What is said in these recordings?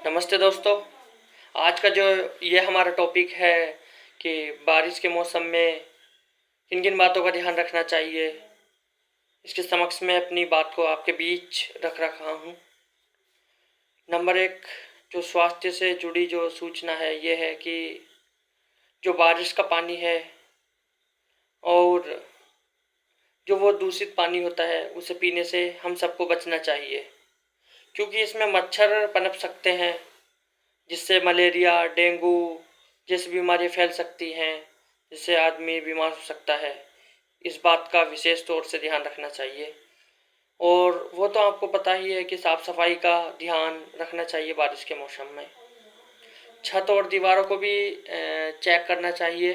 नमस्ते दोस्तों। आज का जो ये हमारा टॉपिक है कि बारिश के मौसम में किन किन बातों का ध्यान रखना चाहिए, इसके समक्ष में अपनी बात को आपके बीच रख रखा हूँ। नंबर एक, जो स्वास्थ्य से जुड़ी जो सूचना है ये है कि जो बारिश का पानी है और जो वो दूषित पानी होता है उसे पीने से हम सबको बचना चाहिए, क्योंकि इसमें मच्छर पनप सकते हैं जिससे मलेरिया, डेंगू जैसी बीमारी फैल सकती हैं, जिससे आदमी बीमार हो सकता है। इस बात का विशेष तौर से ध्यान रखना चाहिए। और वो तो आपको पता ही है कि साफ़ सफाई का ध्यान रखना चाहिए बारिश के मौसम में। छत और दीवारों को भी चेक करना चाहिए।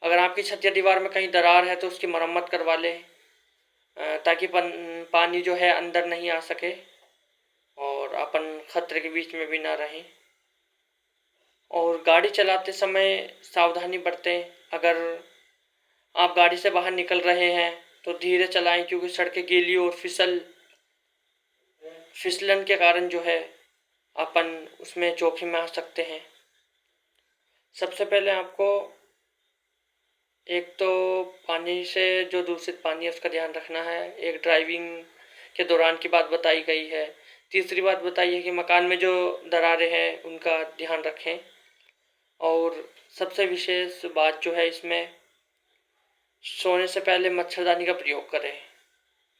अगर आपकी छत या दीवार में कहीं दरार है तो उसकी मरम्मत करवा लें, ताकि पानी जो है अंदर नहीं आ सके और अपन खतरे के बीच में भी ना रहें। और गाड़ी चलाते समय सावधानी बरतें। अगर आप गाड़ी से बाहर निकल रहे हैं तो धीरे चलाएं, क्योंकि सड़कें गीली और फिसलन के कारण जो है अपन उसमें जोखिम में आ सकते हैं। सबसे पहले आपको एक तो पानी से जो दूषित पानी है उसका ध्यान रखना है। एक ड्राइविंग के दौरान की बात बताई गई है। तीसरी बात बताइए कि मकान में जो दरारें हैं उनका ध्यान रखें। और सबसे विशेष बात जो है इसमें, सोने से पहले मच्छरदानी का प्रयोग करें।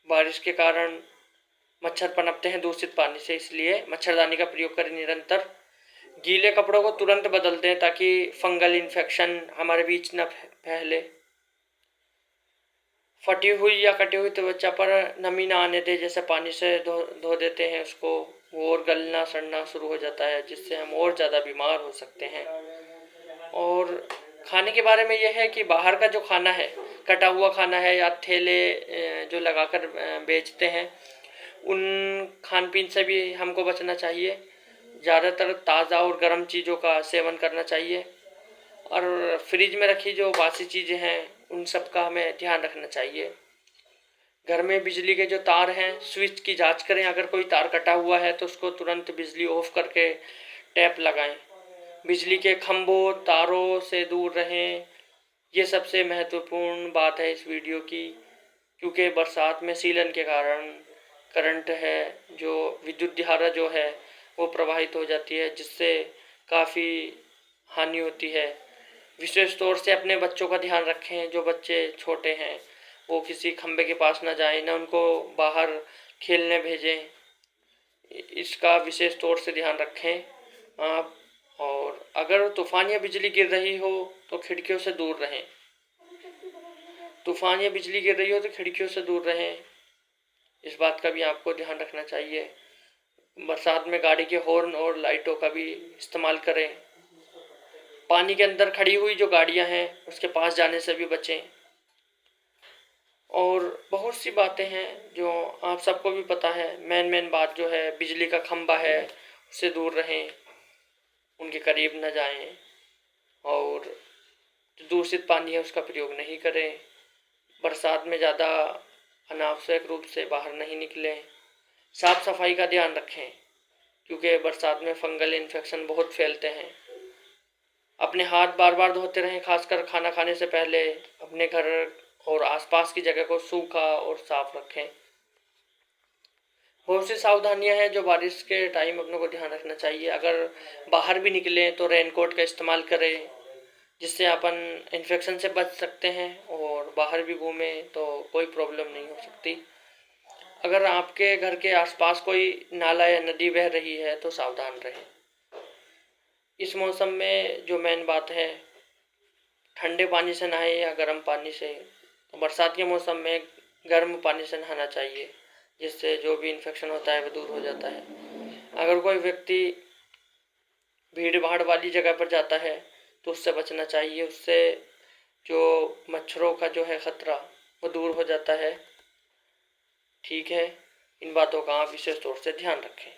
बारिश के कारण मच्छर पनपते हैं दूषित पानी से, इसलिए मच्छरदानी का प्रयोग करें निरंतर। गीले कपड़ों को तुरंत बदल दें ताकि फंगल इन्फेक्शन हमारे बीच न फैले। फटी हुई या कटी हुई त्वचा पर नमी ना आने दें। जैसे पानी से धो देते हैं उसको, वो और गलना सड़ना शुरू हो जाता है, जिससे हम और ज़्यादा बीमार हो सकते हैं। और खाने के बारे में यह है कि बाहर का जो खाना है, कटा हुआ खाना है या ठेले जो लगाकर बेचते हैं, उन खान पीन से भी हमको बचना चाहिए। ज़्यादातर ताज़ा और गर्म चीज़ों का सेवन करना चाहिए। और फ्रिज में रखी जो बासी चीज़ें हैं उन सब का हमें ध्यान रखना चाहिए। घर में बिजली के जो तार हैं, स्विच की जांच करें। अगर कोई तार कटा हुआ है तो उसको तुरंत बिजली ऑफ करके टैप लगाएं। बिजली के खंभों, तारों से दूर रहें। ये सबसे महत्वपूर्ण बात है इस वीडियो की, क्योंकि बरसात में सीलन के कारण करंट है, जो विद्युत धारा जो है वो प्रवाहित हो जाती है, जिससे काफ़ी हानि होती है। विशेष तौर से अपने बच्चों का ध्यान रखें। जो बच्चे छोटे हैं वो किसी खंबे के पास ना जाएं, ना उनको बाहर खेलने भेजें। इसका विशेष तौर से ध्यान रखें आप। और अगर तूफान या बिजली गिर रही हो तो खिड़कियों से दूर रहें। तूफान या बिजली गिर रही हो तो खिड़कियों से दूर रहें। इस बात का भी आपको ध्यान रखना चाहिए। बरसात में गाड़ी के हॉर्न और लाइटों का भी इस्तेमाल करें। पानी के अंदर खड़ी हुई जो गाड़ियां हैं उसके पास जाने से भी बचें। और बहुत सी बातें हैं जो आप सबको भी पता है। मेन बात जो है, बिजली का खंभा है उससे दूर रहें, उनके करीब न जाएं। और जो दूषित पानी है उसका प्रयोग नहीं करें। बरसात में ज़्यादा अनावश्यक रूप से बाहर नहीं निकलें। साफ़ सफाई का ध्यान रखें, क्योंकि बरसात में फंगल इन्फेक्शन बहुत फैलते हैं। अपने हाथ बार बार धोते रहें, खासकर खाना खाने से पहले। अपने घर और आसपास की जगह को सूखा और साफ रखें। बहुत सी सावधानियां हैं जो बारिश के टाइम अपनों को ध्यान रखना चाहिए। अगर बाहर भी निकलें तो रेनकोट का इस्तेमाल करें, जिससे अपन इन्फेक्शन से बच सकते हैं। और बाहर भी घूमें तो कोई प्रॉब्लम नहीं हो सकती। अगर आपके घर के आसपास कोई नाला या नदी बह रही है तो सावधान रहें। इस मौसम में जो मेन बात है, ठंडे पानी से नहाएं या गर्म पानी से। तो बरसात के मौसम में गर्म पानी से नहाना चाहिए, जिससे जो भी इन्फेक्शन होता है वो दूर हो जाता है। अगर कोई व्यक्ति भीड़ भाड़ वाली जगह पर जाता है तो उससे बचना चाहिए। उससे जो मच्छरों का जो है ख़तरा वो दूर हो जाता है। ठीक है, इन बातों का आप विशेष तौर से ध्यान रखें।